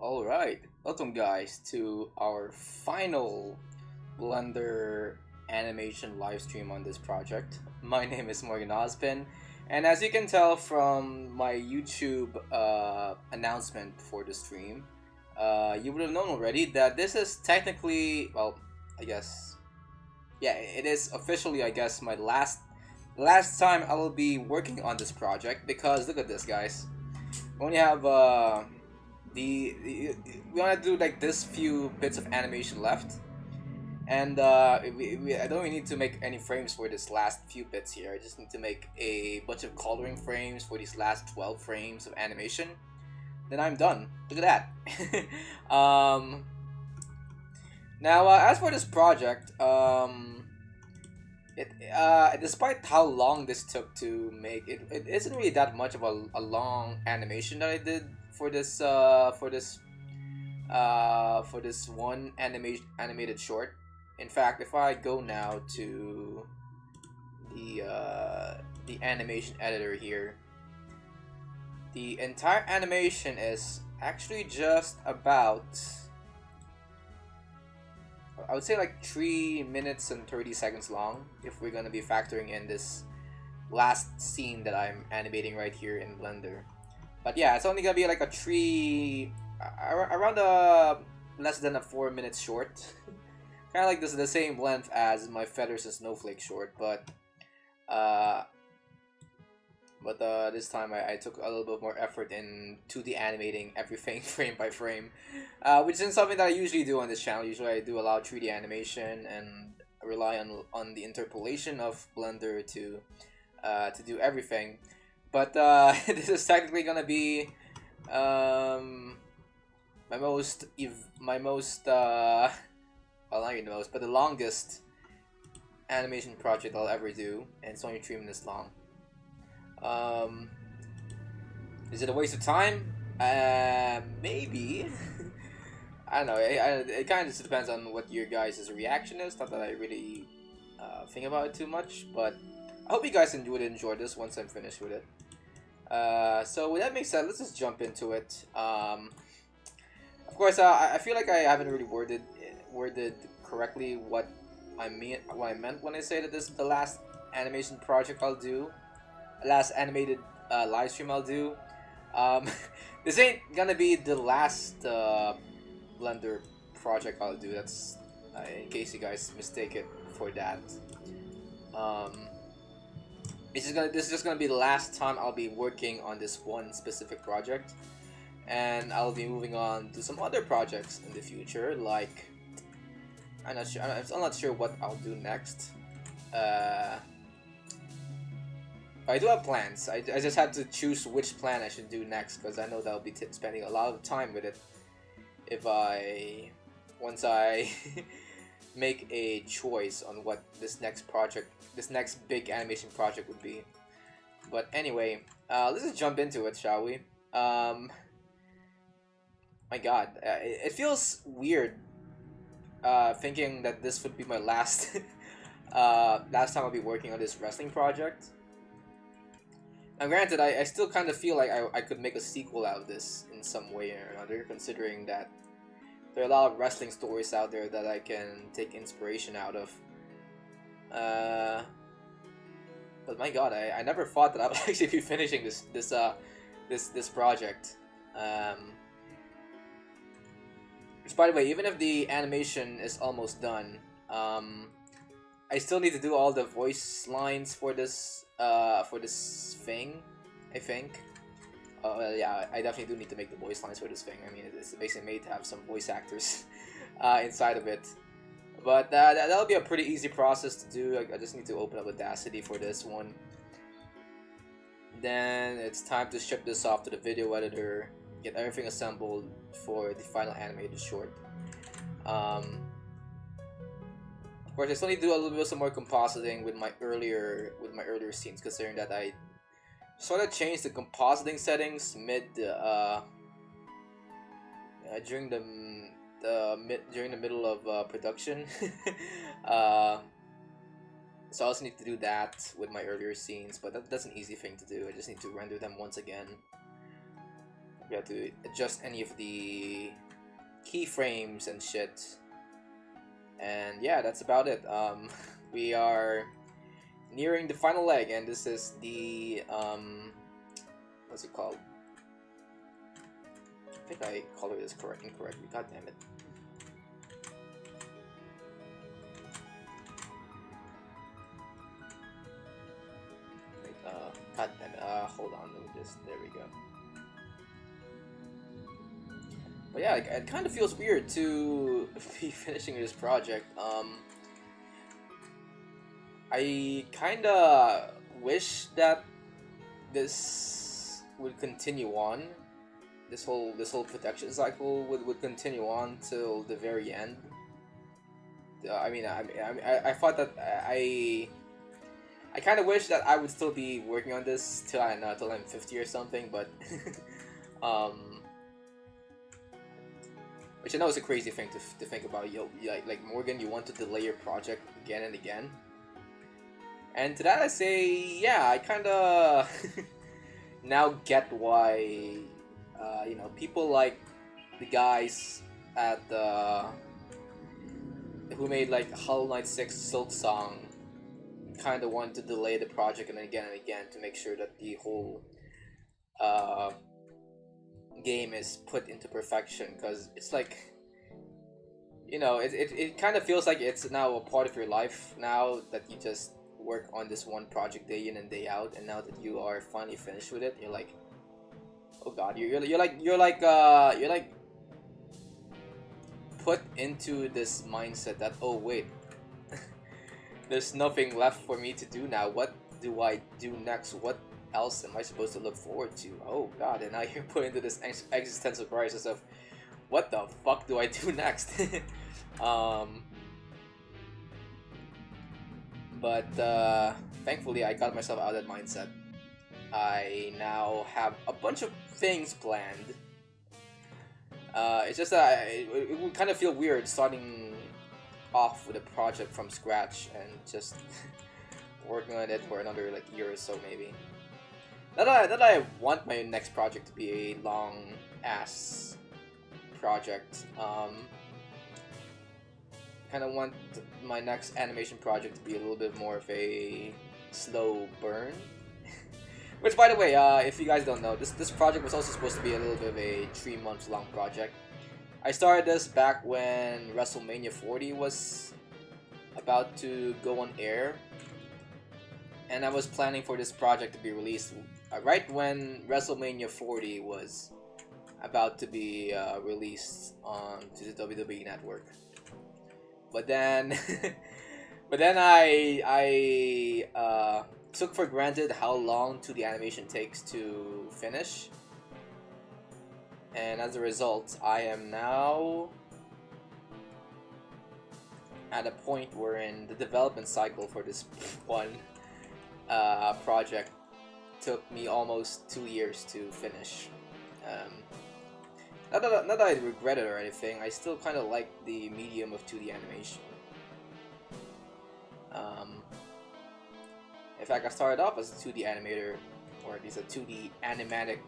Alright, welcome guys to our final Blender animation live stream on this project. My name is Morgan Ozpin, and as you can tell from my YouTube announcement for the stream, you would have known already that this is technically, well, I guess, yeah, it is officially, I guess, my last time I will be working on this project, because look at this, guys. We only have we want to do like this few bits of animation left, and I don't really need to make any frames for this last few bits here. I just need to make a bunch of coloring frames for these last 12 frames of animation. Then I'm done. Look at that. Now, as for this project, despite how long this took to make, it isn't really that much of a long animation that I did for this one animated short. In fact, if I go now to the animation editor here, the entire animation is actually just about, I would say, like 3 minutes and 30 seconds long, if we're gonna be factoring in this last scene that I'm animating right here in Blender. But yeah, it's only gonna be like around less than a 4 minute short. Kind of like this, the same length as my Feathers and Snowflake short, but this time I took a little bit more effort into the animating everything frame by frame, which isn't something that I usually do on this channel. Usually I do a lot of 3D animation and rely on the interpolation of Blender to do everything. But this is technically gonna be my most well, not even the most, but the longest animation project I'll ever do, and it's only 3 minutes long. Is it a waste of time? Maybe. I don't know. It kind of just depends on what your guys' reaction is. Not that I really think about it too much, but I hope you guys would enjoy this once I'm finished with it. So with that being said, let's just jump into it. Of course, I feel like I haven't really worded correctly what I meant when I say that this is the last animation project I'll do, last animated live stream I'll do. This ain't gonna be the last Blender project I'll do. That's in case you guys mistake it for that. This is just gonna be the last time I'll be working on this one specific project, and I'll be moving on to some other projects in the future. Like, I'm not sure what I'll do next. I do have plans. I just had to choose which plan I should do next, because I know that I'll be spending a lot of time with it if once I make a choice on what this next big animation project would be. But anyway, let's just jump into it, shall we? My God, it feels weird thinking that this would be my last last time I'll be working on this wrestling project. Now, granted, I still kind of feel like I could make a sequel out of this in some way or another, considering that there are a lot of wrestling stories out there that I can take inspiration out of. But my God, I never thought that I would actually be finishing this project. Which, by the way, even if the animation is almost done, I still need to do all the voice lines for this thing, I think. Well, yeah, I definitely do need to make the voice lines for this thing. I mean, it's basically made to have some voice actors inside of it. But that'll be a pretty easy process to do. I just need to open up Audacity for this one. Then it's time to ship this off to the video editor, get everything assembled for the final animated short. Of course, I still need to do a little bit some more compositing with my earlier scenes, considering that I sort of changed the compositing settings during the middle of production. So I also need to do that with my earlier scenes, but that's an easy thing to do. I just need to render them once again. We have to adjust any of the keyframes and shit. And yeah, that's about it. We are nearing the final leg, and this is the what's it called? I think I colored this incorrectly. God damn it. Wait, god damn it. Hold on. Let me just. There we go. But yeah, it kind of feels weird to be finishing this project. I kind of wish that this would continue on. This whole production cycle would continue on till the very end. I mean, I thought that I kind of wish that I would still be working on this till till I'm 50 or something, but which I know is a crazy thing to think about. Like Morgan, you want to delay your project again and again. And to that I say, yeah, I kind of now get why, you know, people like the guys at who made like Hollow Knight 6 Silk Song kind of want to delay the project and again to make sure that the whole game is put into perfection, because it's like, you know, it kind of feels like it's now a part of your life now that you just work on this one project day in and day out, and now that you are finally finished with it, you're like, oh god, you're like put into this mindset that, oh wait, there's nothing left for me to do now. What do I do next? What else am I supposed to look forward to? Oh god, and now you're put into this existential crisis of, what the fuck do I do next? But thankfully I got myself out of that mindset. I now have a bunch of things planned. It's just that it would kind of feel weird starting off with a project from scratch and just working on it for another like year or so maybe. Not that I want my next project to be a long ass project. Kind of want my next animation project to be a little bit more of a slow burn. Which, by the way, if you guys don't know, this project was also supposed to be a little bit of a 3-month long project. I started this back when WrestleMania 40 was about to go on air, and I was planning for this project to be released right when WrestleMania 40 was about to be released onto the WWE Network. But then, I took for granted how long 2D animation takes to finish, and as a result, I am now at a point wherein the development cycle for this one project took me almost 2 years to finish. Not that I regret it or anything, I still kind of like the medium of 2D animation. In fact, I started off as a 2D animator, or at least a 2D animatic,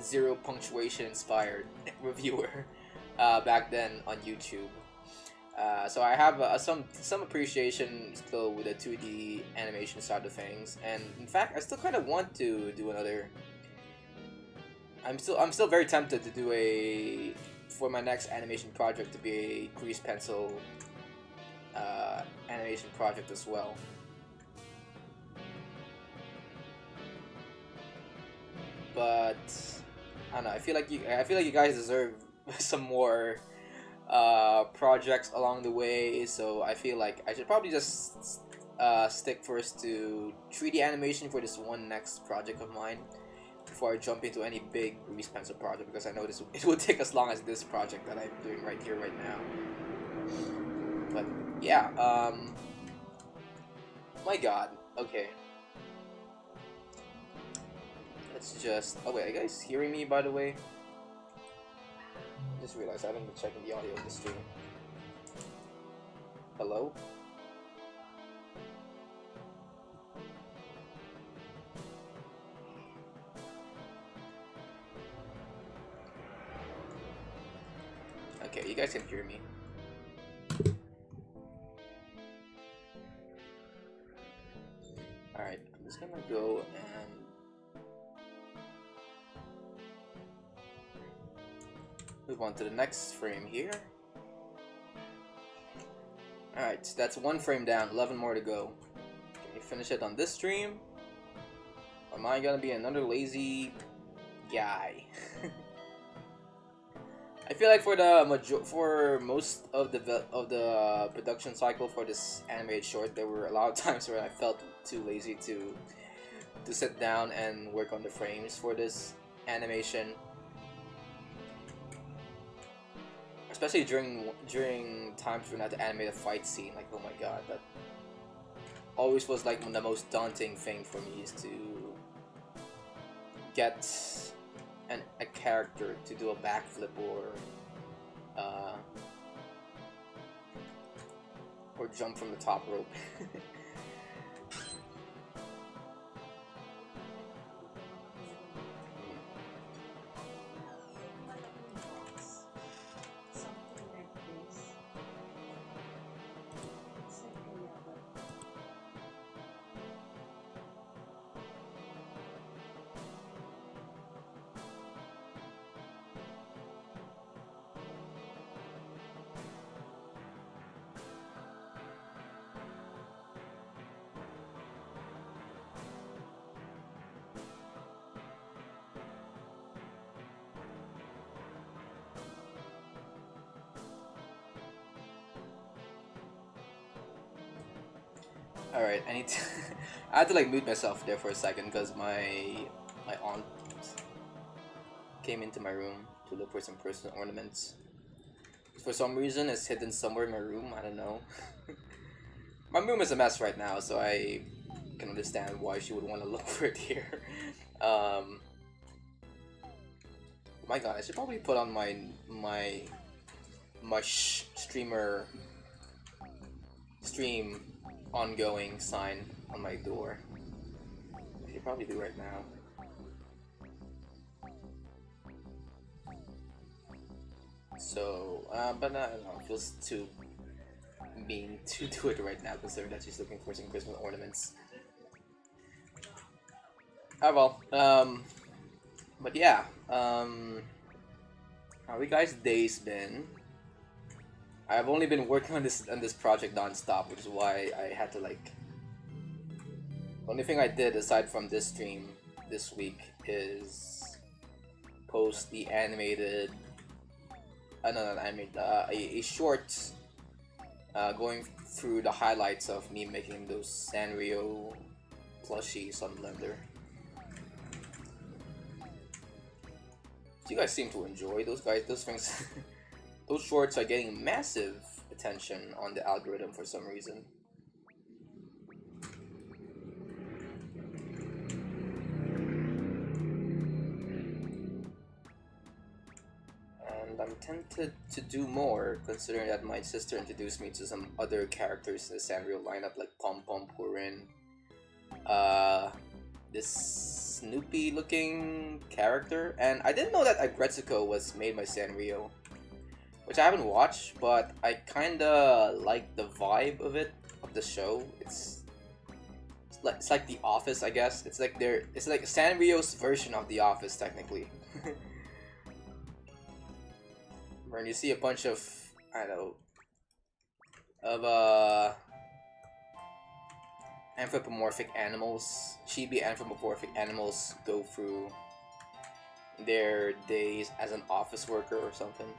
zero punctuation inspired reviewer back then on YouTube. So I have some appreciation still with the 2D animation side of things, and in fact, I still kind of want to do another. I'm still very tempted to do for my next animation project to be a grease pencil animation project as well. But I don't know. I feel like you guys deserve some more projects along the way. So I feel like I should probably just stick first to 3D animation for this one next project of mine before I jump into any big grease pencil project, because I know it will take as long as this project that I'm doing right here, right now. But yeah, my god, okay. Let's just, oh wait, are you guys hearing me, by the way? I just realized I haven't been checking the audio of the stream. Hello? Okay, you guys can hear me. Alright, I'm just gonna go and move on to the next frame here. Alright, so that's 1 frame down, 11 more to go. Can we finish it on this stream? Or am I gonna be another lazy guy? I feel like for most of the production cycle for this animated short, there were a lot of times where I felt too lazy to sit down and work on the frames for this animation, especially during times when I had to animate a fight scene. Like, oh my god, that always was like the most daunting thing for me, is to get a character to do a backflip or jump from the top rope. Alright, I need to I had to like mute myself there for a second because my aunt came into my room to look for some personal ornaments. For some reason it's hidden somewhere in my room, I don't know. My room is a mess right now, so I can understand why she would want to look for it here. My god, I should probably put on my stream ongoing sign on my door. I should probably do right now. So, but I don't know, it feels too mean to do it right now, considering that she's looking for some Christmas ornaments. Oh well, but yeah, how you guys' days been? I've only been working on this project non-stop, which is why I had to like. The only thing I did aside from this stream this week is post the animated. Not animated. A short. Going through the highlights of me making those Sanrio plushies on Blender. You guys seem to enjoy those things. Those shorts are getting massive attention on the algorithm for some reason. And I'm tempted to do more, considering that my sister introduced me to some other characters in the Sanrio lineup, like Pom Pom Purin. This Snoopy looking character, and I didn't know that Agretsuko was made by Sanrio, which I haven't watched, but I kinda like the vibe of it, of the show. It's like The Office, I guess. It's like Sanrio's version of The Office, technically. When you see a bunch of, I don't know, anthropomorphic animals, chibi anthropomorphic animals go through their days as an office worker or something.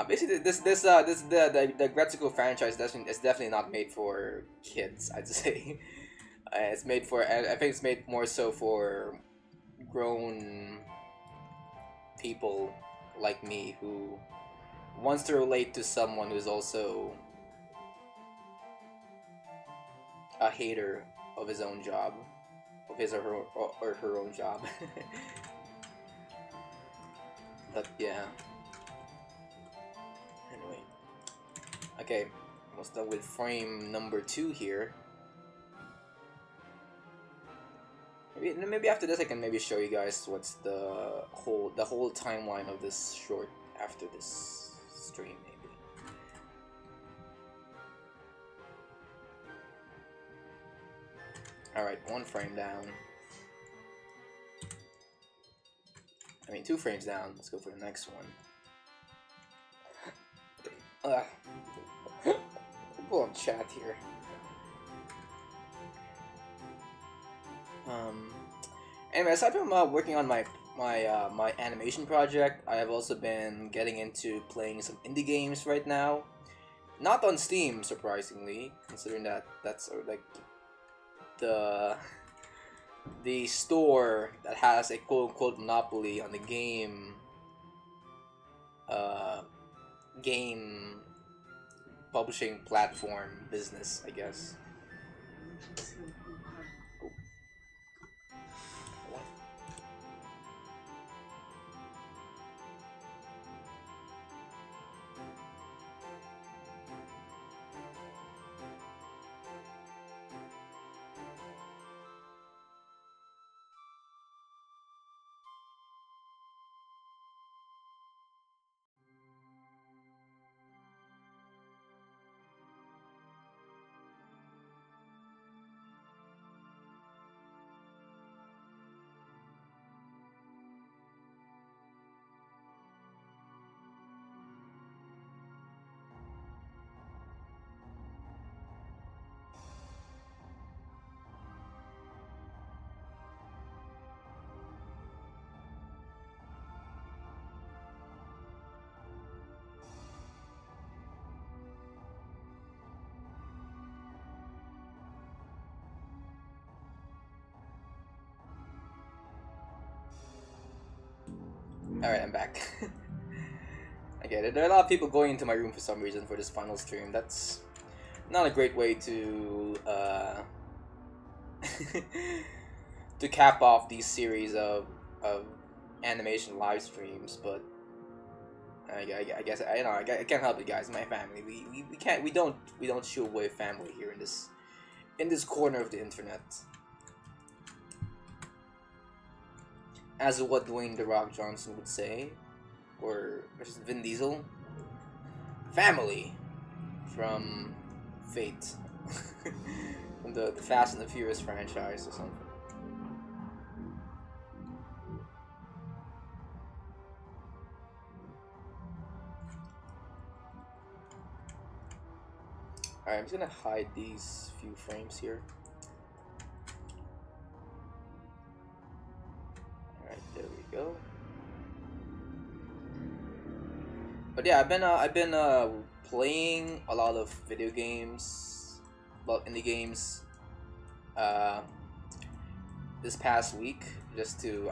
Basically, the Gretsuko franchise is definitely not made for kids, I'd say. It's made for, I think it's made more so for grown people like me who wants to relate to someone who's also a hater of his own job, of his or her own job. But yeah. Anyway. Okay, almost done with frame number 2 here. Maybe maybe after this I can maybe show you guys what's the whole timeline of this short after this stream maybe. Alright, 1 frame down. I mean 2 frames down. Let's go for the next one. People on chat here. Anyway, aside from working on my animation project, I have also been getting into playing some indie games right now. Not on Steam, surprisingly, considering that that's sort of like the store that has a quote-unquote monopoly on the game publishing platform business, I guess. Alright, I'm back. Okay, there are a lot of people going into my room for some reason for this final stream. That's not a great way to to cap off these series of animation live streams, but I guess I can't help it, guys. My family, we don't shoo away family here in this corner of the internet. As what Dwayne "The Rock" Johnson would say, or just Vin Diesel, family from Fate, from the Fast and the Furious franchise or something. Alright, I'm just gonna hide these few frames here. There we go. But yeah, I've been playing a lot of video games, indie games, this past week, just to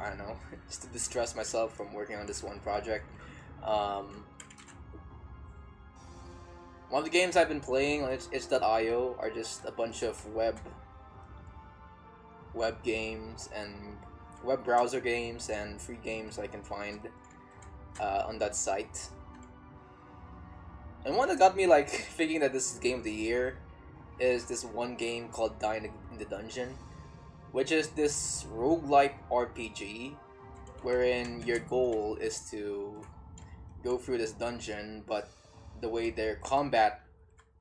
just to distress myself from working on this one project. One of the games I've been playing on itch.io are just a bunch of web games and web browser games and free games I can find on that site. And one that got me like thinking that this is game of the year is this one game called Dying in the Dungeon, which is this roguelike RPG wherein your goal is to go through this dungeon, but the way their combat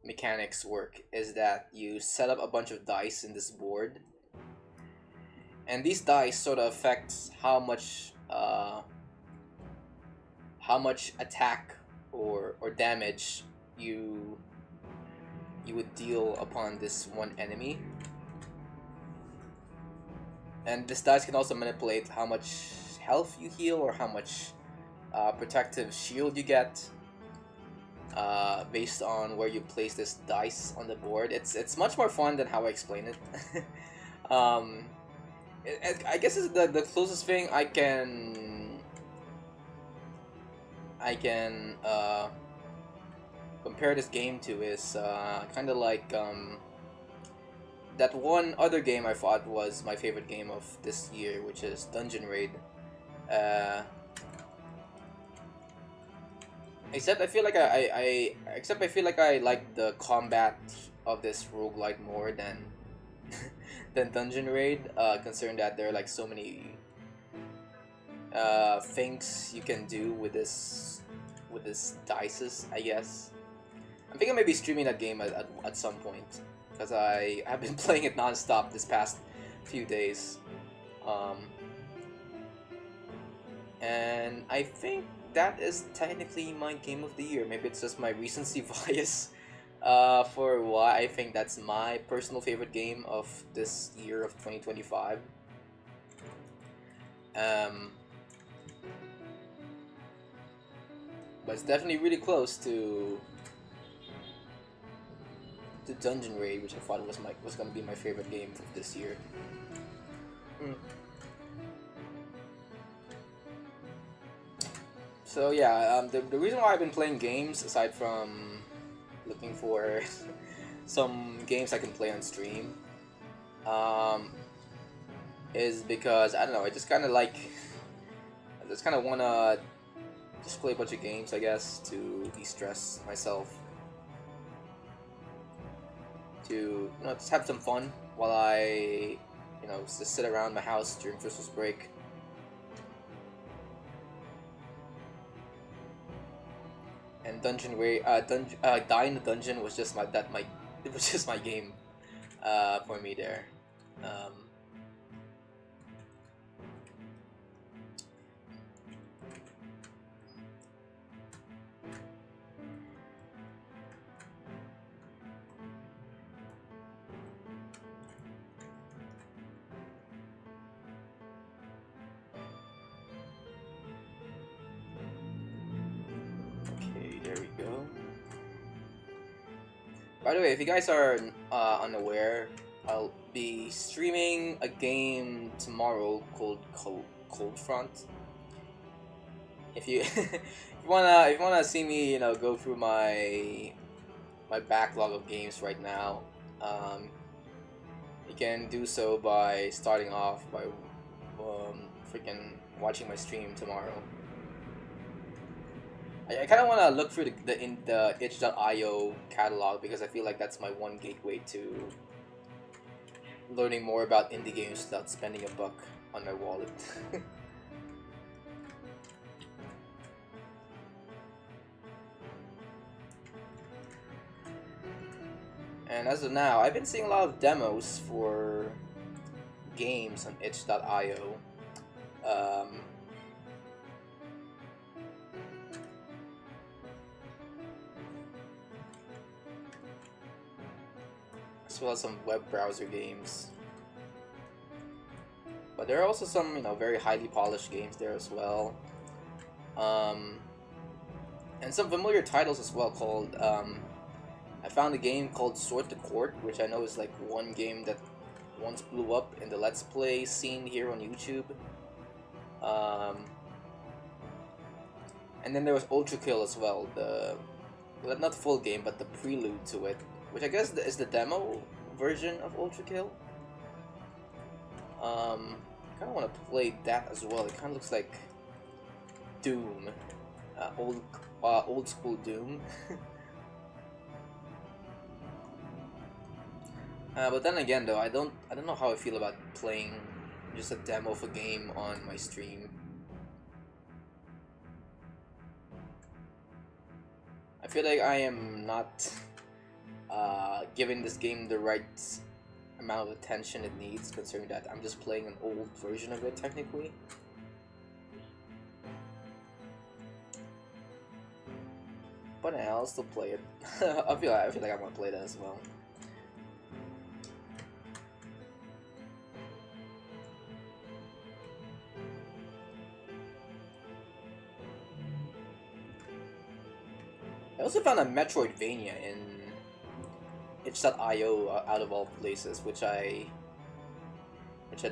mechanics work is that you set up a bunch of dice in this board, and these dice sort of affect how much attack or damage you would deal upon this one enemy. And this dice can also manipulate how much health you heal or how much protective shield you get based on where you place this dice on the board. It's much more fun than how I explain it. I guess it's the closest thing I can compare this game to is kind of like that one other game I thought was my favorite game of this year, which is Dungeon Raid. Except I feel like I like the combat of this roguelite more than than Dungeon Raid, considering that there are like so many things you can do with this dices, I guess. I'm thinking maybe streaming that game at some point, because I have been playing it non-stop this past few days. And I think that is technically my game of the year. Maybe it's just my recency bias for why I think that's my personal favorite game of this year of 2025. But it's definitely really close to Dungeon Raid, which I thought was gonna be my favorite game of this year. So yeah, the reason why I've been playing games, aside from looking for some games I can play on stream, is because I don't know. I just kind of wanna just play a bunch of games, I guess, to de-stress myself, to just have some fun while I just sit around my house during Christmas break. And Dungeon Raid, Die in the Dungeon was just my game for me there. By the way, if you guys are unaware, I'll be streaming a game tomorrow called Cold Front. If you if you wanna see me go through my backlog of games right now, you can do so by starting off by freaking watching my stream tomorrow. I kind of want to look through the itch.io catalog, because I feel like that's my one gateway to learning more about indie games without spending a buck on my wallet. And as of now, I've been seeing a lot of demos for games on itch.io. As well as some web browser games. But there are also some, very highly polished games there as well. And some familiar titles as well called, I found a game called Sword to Court, which I know is like one game that once blew up in the Let's Play scene here on YouTube. And then there was Ultra Kill as well, well, not the full game, but the prelude to it, which I guess is the demo version of Ultra Kill. I kind of want to play that as well. It kind of looks like Doom, old school Doom. But then again, though, I don't know how I feel about playing just a demo of a game on my stream. I feel like I am not giving this game the right amount of attention it needs, considering that I'm just playing an old version of it technically. But I'll still play it. I feel like I want to play that as well. I also found a Metroidvania in itch.io out of all places, which at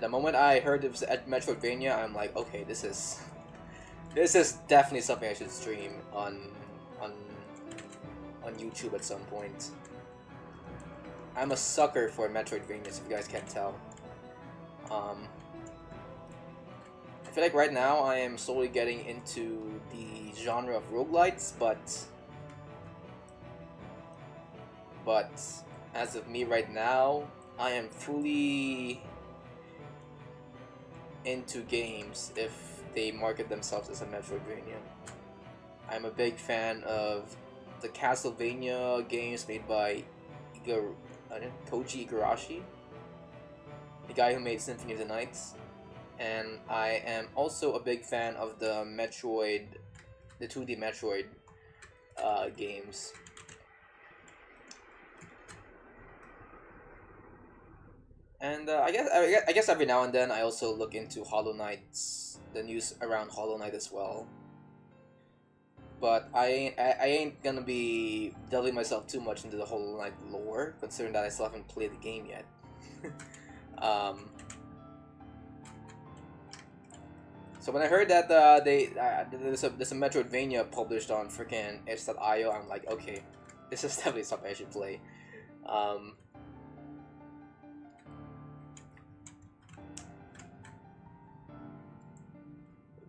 the moment I heard it was at Metroidvania, I'm like, okay, this is definitely something I should stream on YouTube at some point. I'm a sucker for Metroidvanias, if you guys can't tell. I feel like right now I am slowly getting into the genre of roguelites, but as of me right now, I am fully into games if they market themselves as a Metroidvania. I'm a big fan of the Castlevania games made by Koji Igarashi, the guy who made Symphony of the Night, and I am also a big fan of the 2D Metroid games. And I guess every now and then I also look into Hollow Knight's the news around Hollow Knight as well. But I ain't gonna be delving myself too much into the Hollow Knight lore, considering that I still haven't played the game yet. So when I heard that there's a Metroidvania published on freaking itch.io, I'm like, okay, this is definitely something I should play.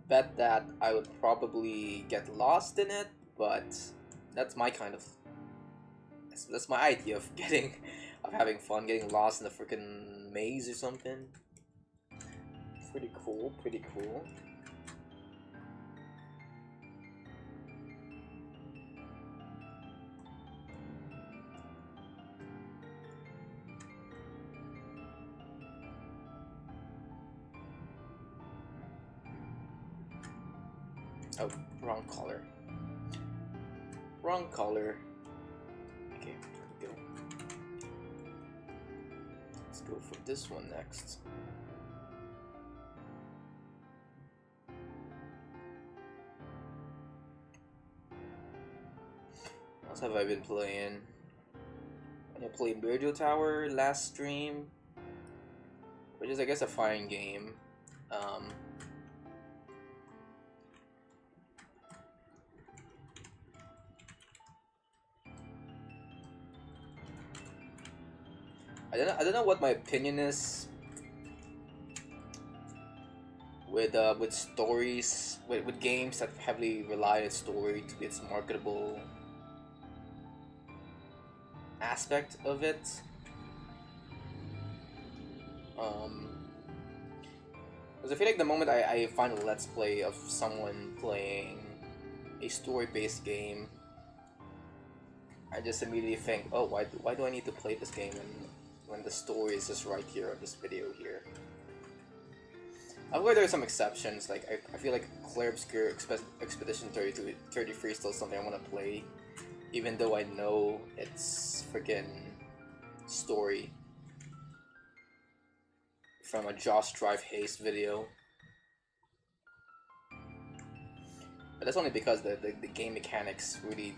Bet that I would probably get lost in it, but that's my kind of that's my idea of having fun, getting lost in the freaking maze or something. Pretty cool, pretty cool. Oh, wrong color. Wrong color. Okay, here we go. Let's go for this one next. What else have I been playing? I played Radio Tower last stream, which is, I guess, a fine game. I don't know what my opinion is with stories, with games that heavily rely on story to be its marketable aspect of it. Because I feel like the moment I find a let's play of someone playing a story-based game, I just immediately think, oh, why do I need to play this game when the story is just right here on this video here? Of course, there are some exceptions. Like I feel like Clair Obscure Expedition 33 is still something I want to play, even though I know it's freaking story from a Josh Drive Haste video. But that's only because the game mechanics really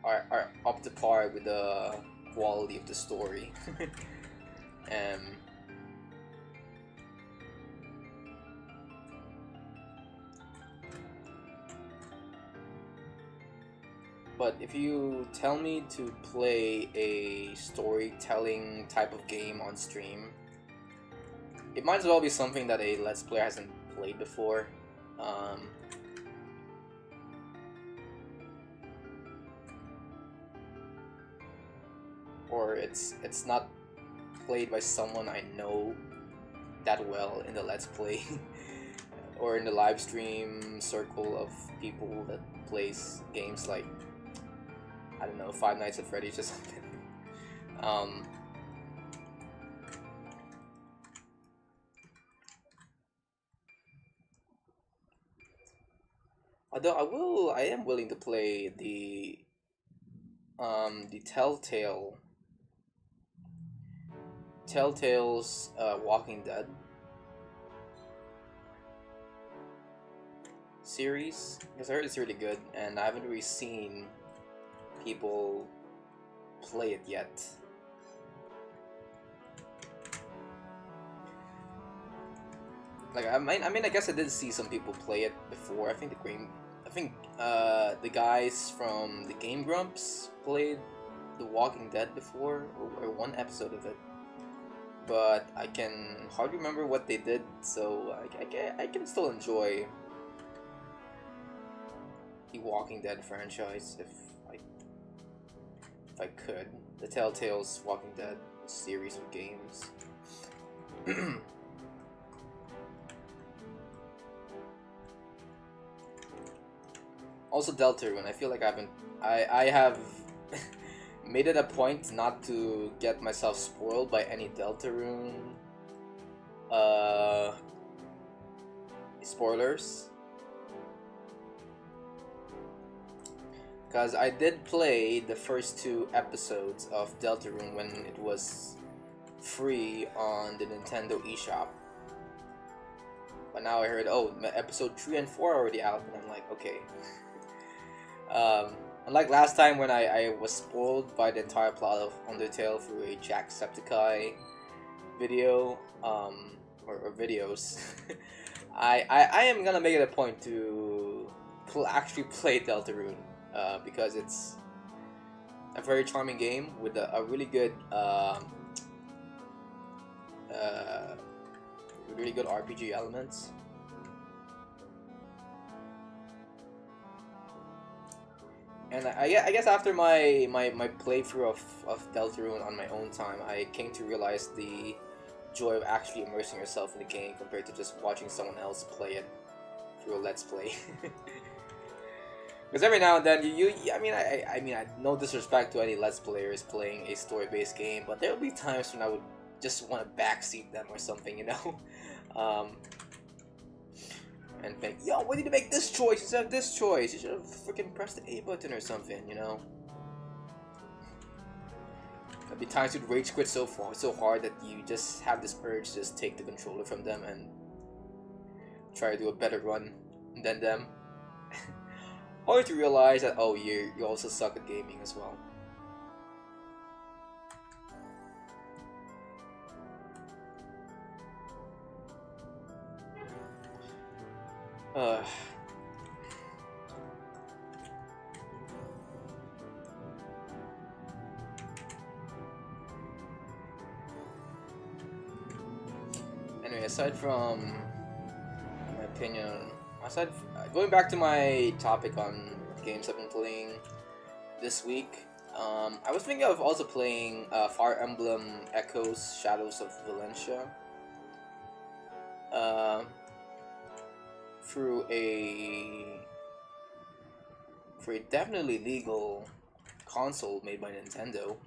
are up to par with the quality of the story. But if you tell me to play a storytelling type of game on stream, it might as well be something that a Let's Player hasn't played before. Or it's not played by someone I know that well in the Let's Play or in the live stream circle of people that plays games like, I don't know, Five Nights at Freddy's or something. Although I am willing to play the Telltale's Walking Dead series, because I heard it's really good, and I haven't really seen people play it yet. Like I mean, I guess I did see some people play it before. I think the guys from the Game Grumps played The Walking Dead before, or one episode of it. But I can hardly remember what they did, so I can still enjoy the Walking Dead franchise if I could. The Telltale's Walking Dead. series of games. Also Deltarune, I feel like I have made it a point not to get myself spoiled by any Deltarune spoilers. Because I did play the first 2 episodes of Deltarune when it was free on the Nintendo eShop. But now I heard, oh, episode 3 and 4 are already out, and I'm like, okay. Unlike last time when I was spoiled by the entire plot of Undertale through a Jacksepticeye video, or videos, I am gonna make it a point to actually play Deltarune, because it's a very charming game with a really good RPG elements. And I guess after my playthrough of Deltarune on my own time, I came to realize the joy of actually immersing yourself in the game compared to just watching someone else play it through a Let's Play. Because every now and then, I mean, no disrespect to any Let's Players playing a story-based game, but there'll be times when I would just want to backseat them or something, you know? And think, yo, why did you make this choice instead of this choice? You should have freaking pressed the A button or something, you know? There'll be times you'd rage quit so hard that you just have this urge to just take the controller from them and try to do a better run than them. Or to realize that, oh, you also suck at gaming as well. Anyway, aside from my opinion, going back to my topic on games I've been playing this week, I was thinking of also playing Fire Emblem Echoes Shadows of Valentia through a definitely legal console made by Nintendo.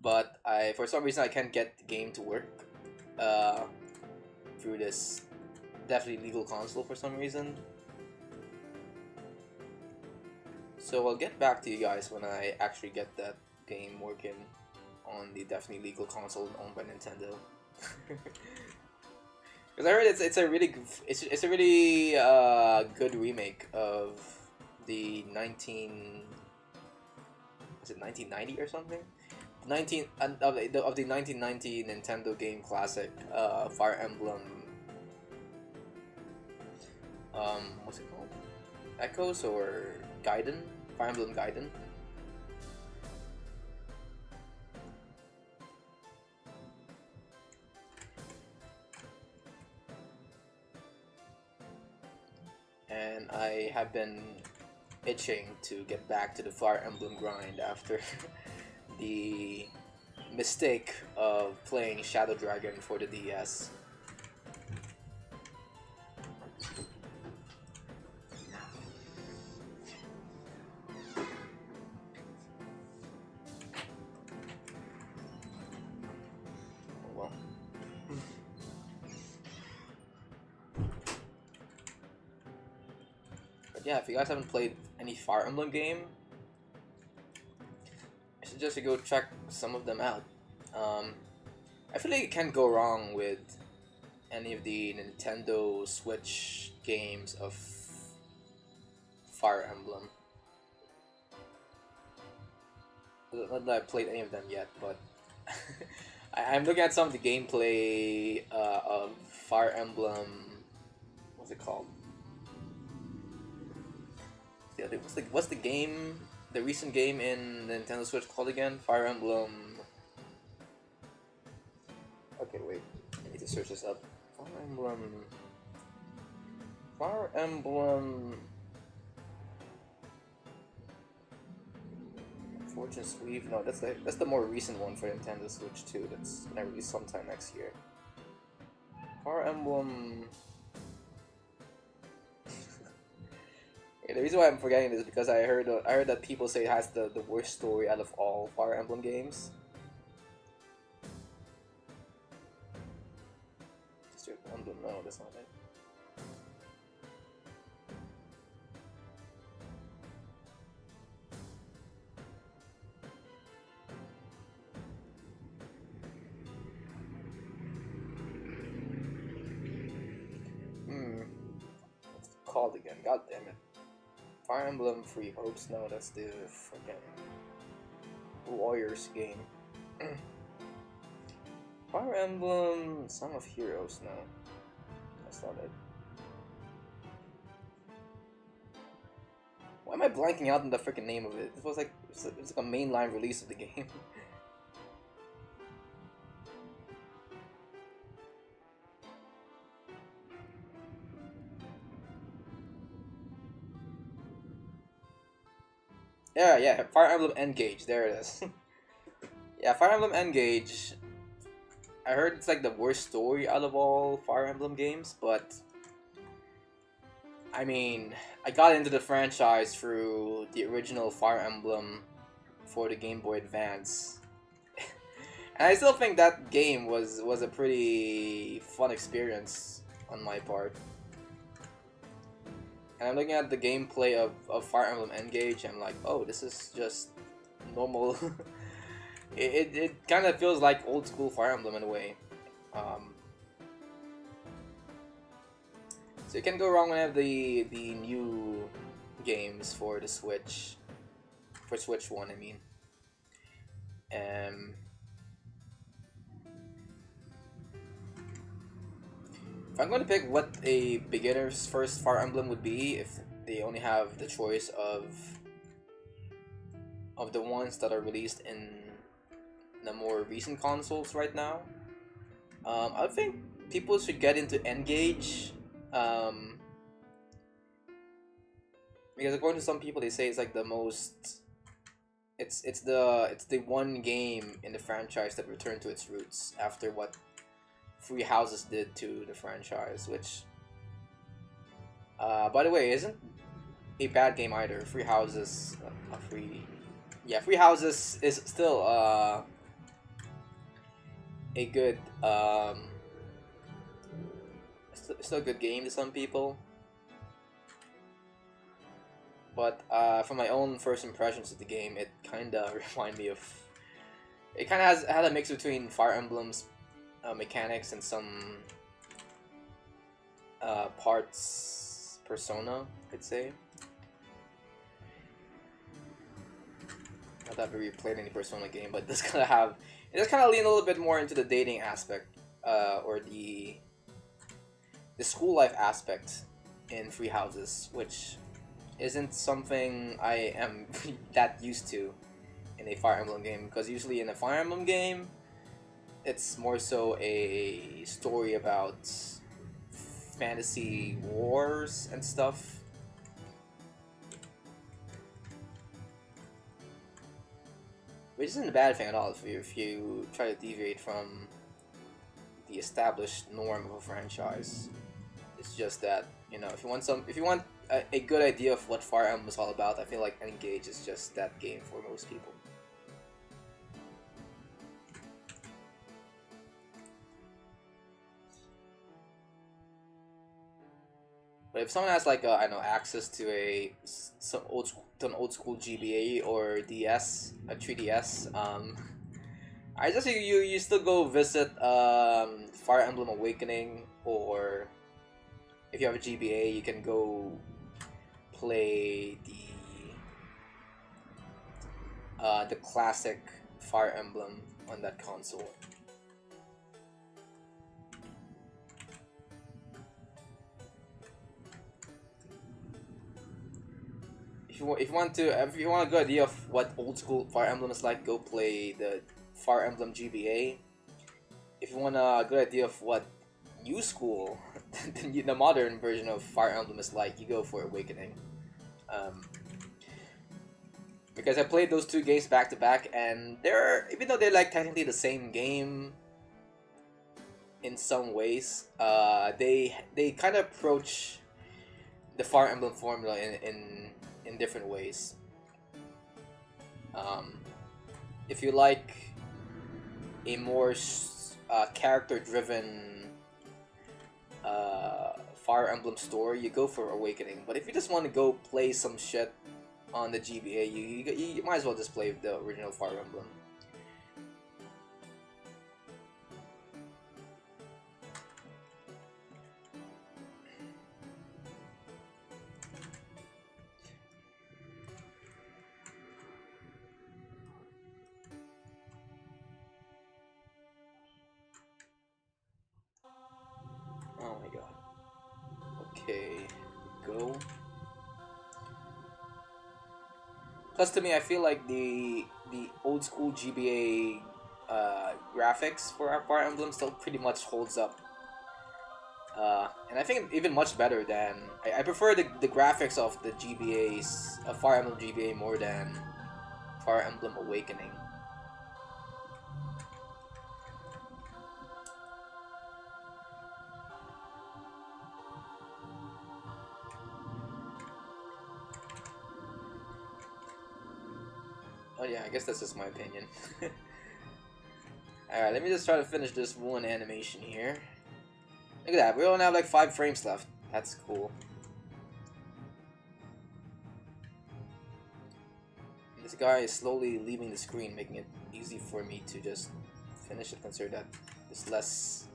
But for some reason I can't get the game to work through this definitely legal console for some reason. So I'll get back to you guys when I actually get that game working on the definitely legal console owned by Nintendo. Because I heard it's a really good remake of the 1990 or something? Of the 1990 Nintendo game classic, Fire Emblem. What's it called? Echoes or Gaiden? Fire Emblem Gaiden. And I have been itching to get back to the Fire Emblem grind after the mistake of playing Shadow Dragon for the DS. Well. But yeah, if you guys haven't played any Fire Emblem game, I suggest you go check some of them out. I feel like you can't go wrong with any of the Nintendo Switch games of Fire Emblem. Not that I've played any of them yet, but I'm looking at some of the gameplay of Fire Emblem. What's it called? What's the game? The recent game in the Nintendo Switch called again? Fire Emblem. Okay, wait. I need to search this up. Fire Emblem. Fortune's Weave. No, that's the more recent one for Nintendo Switch 2. That's gonna release sometime next year. Fire Emblem. Yeah, the reason why I'm forgetting this is because I heard that people say it has the worst story out of all Fire Emblem games. District Emblem, no, that's not it. What's it called again? God damn it. Fire Emblem Free Hopes? No, that's the freaking Warriors game. Fire Emblem Song of Heroes? No, that's not it. Why am I blanking out on the freaking name of it? It was like it's like a mainline release of the game. Yeah, Fire Emblem Engage, there it is. Yeah, Fire Emblem Engage, I heard it's like the worst story out of all Fire Emblem games, but I mean, I got into the franchise through the original Fire Emblem for the Game Boy Advance. And I still think that game was a pretty fun experience on my part. And I'm looking at the gameplay of Fire Emblem Engage, and I'm like, oh, this is just normal. it kind of feels like old school Fire Emblem in a way. So you can go wrong with the new games for the Switch. For Switch 1, I mean. If I'm going to pick what a beginner's first Fire Emblem would be, if they only have the choice of the ones that are released in the more recent consoles right now, I think people should get into Engage, because according to some people, they say it's like the most. It's the one game in the franchise that returned to its roots after what Free Houses did to the franchise, which, by the way, isn't a bad game either. Free Houses, Free Houses is still a good, still a good game to some people. But from my own first impressions of the game, it kind of reminded me of. It kind of had a mix between Fire Emblem's mechanics and some parts Persona, I'd say. Not that I've really played any Persona game, but it does kind of lean a little bit more into the dating aspect, or the school life aspect in Free Houses, which isn't something I am that used to in a Fire Emblem game, because usually in a Fire Emblem game, it's more so a story about fantasy wars and stuff. Which isn't a bad thing at all if you try to deviate from the established norm of a franchise. It's just that, you know, if you want a good idea of what Fire Emblem is all about, I feel like Engage is just that game for most people. But if someone has like I don't know, access to an old school GBA or DS, a 3DS, I just you still go visit Fire Emblem Awakening, or if you have a GBA, you can go play the classic Fire Emblem on that console. If you want a good idea of what old school Fire Emblem is like, go play the Fire Emblem GBA. If you want a good idea of what new school, the modern version of Fire Emblem is like, you go for Awakening. because I played those two games back to back, and even though they're like technically the same game in some ways, they kind of approach the Fire Emblem formula in different ways. If you like a more character-driven Fire Emblem story, you go for Awakening. But if you just want to go play some shit on the GBA, you might as well just play the original Fire Emblem. Oh my god. Okay, go. Plus, to me, I feel like the old school GBA graphics for Fire Emblem still pretty much holds up. And I think even much better than... I prefer the graphics of the GBA's... Fire Emblem GBA more than Fire Emblem Awakening. Oh yeah, I guess that's just my opinion. Alright, let me just try to finish this one animation here. Look at that, we only have like 5 frames left. That's cool. And this guy is slowly leaving the screen, making it easy for me to just finish it, consider that there's less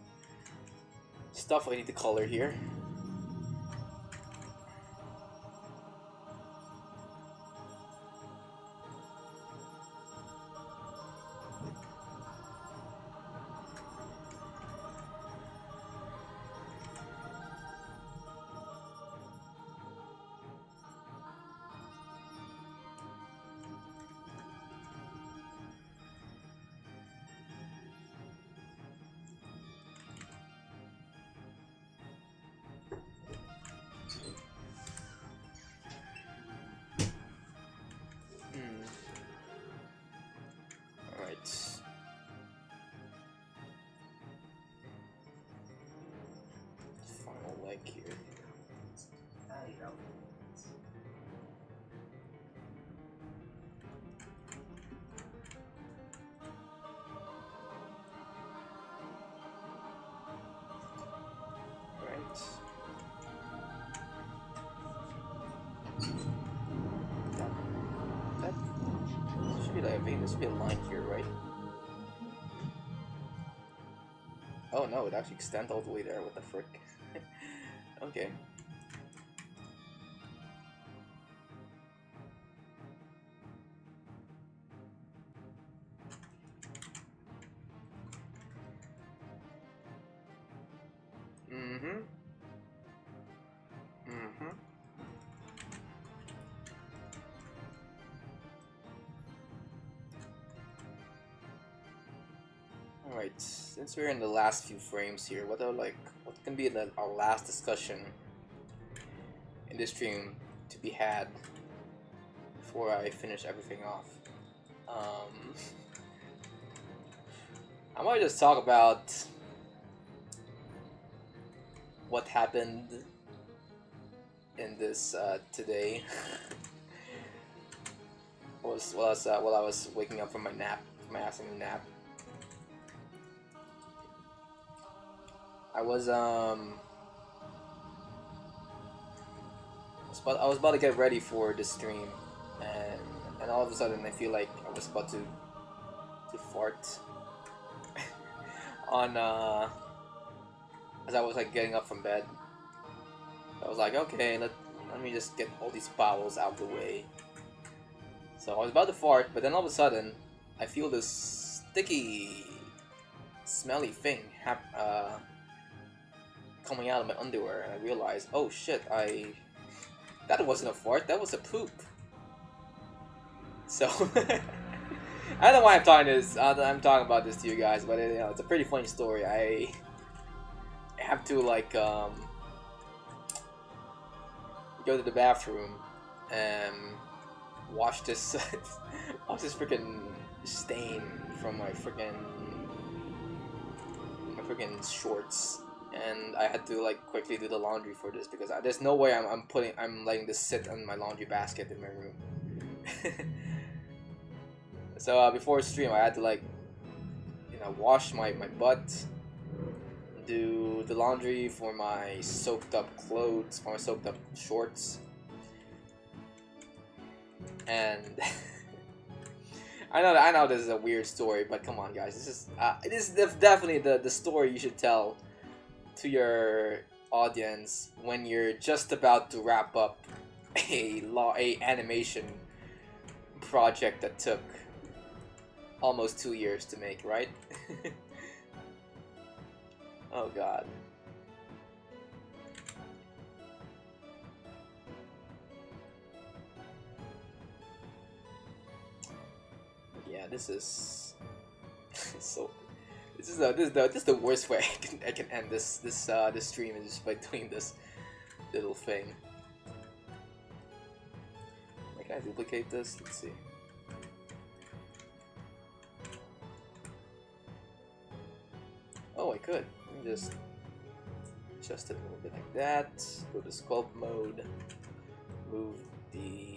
stuff I need to color here. There should be a line here, right? Oh no, it actually extends all the way there. What the frick? Okay. Alright, since we're in the last few frames here, what can be our last discussion in this stream to be had before I finish everything off? I might just talk about what happened in this today. While I was waking up from my afternoon nap. I was about to get ready for the stream, and all of a sudden I feel like I was about to fart on as I was like getting up from bed. I was like, okay, let me just get all these bowels out of the way. So I was about to fart, but then all of a sudden I feel this sticky, smelly thing coming out of my underwear, and I realized, oh shit, that wasn't a fart, that was a poop. So I don't know why I'm talking about this to you guys, but it's a pretty funny story. I have to like go to the bathroom, wash this wash this freaking stain from my freaking shorts, and I had to like quickly do the laundry for this because there's no way I'm letting this sit on my laundry basket in my room. So before stream, I had to like, you know, wash my butt, do the laundry for my soaked up clothes, for my soaked up shorts, and I know this is a weird story, but come on, guys, this is definitely the story you should tell to your audience when you're just about to wrap up a animation project that took almost 2 years to make, right? Oh god. Yeah, this is so. This is the worst way I can end this stream, is just by doing this little thing. Like, can I duplicate this? Let's see. Oh, I could. Let me just adjust it a little bit like that. Go to sculpt mode. Move the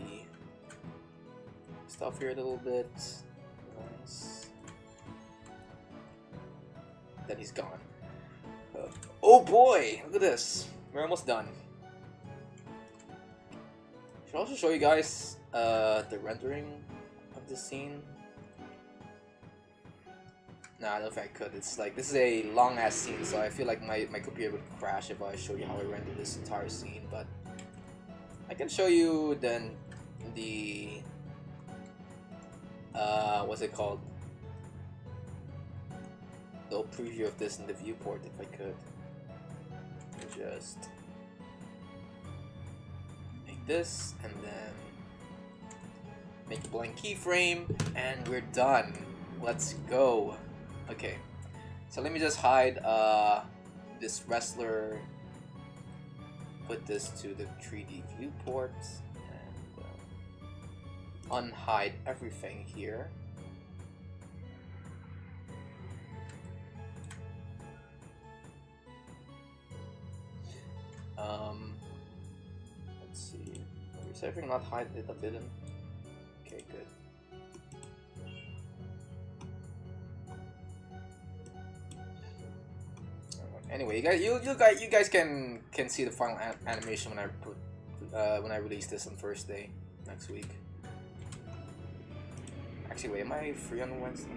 stuff here a little bit. Nice. Then he's gone. Oh boy! Look at this. We're almost done. Should also show you guys the rendering of this scene. Nah, I don't think I could. It's like, this is a long ass scene, so I feel like my computer would crash if I show you how I rendered this entire scene, but I can show you then the what's it called? The preview of this in the viewport if I could. Just make this and then make a blank keyframe and we're done. Let's go. Okay, so let me just hide this wrestler, put this to the 3D viewport, and unhide everything here. Let's see, is everything not hide it? I didn't. Okay, good. Anyway, you guys can see the final animation when I release this on Thursday next week. Actually, wait, am I free on Wednesday?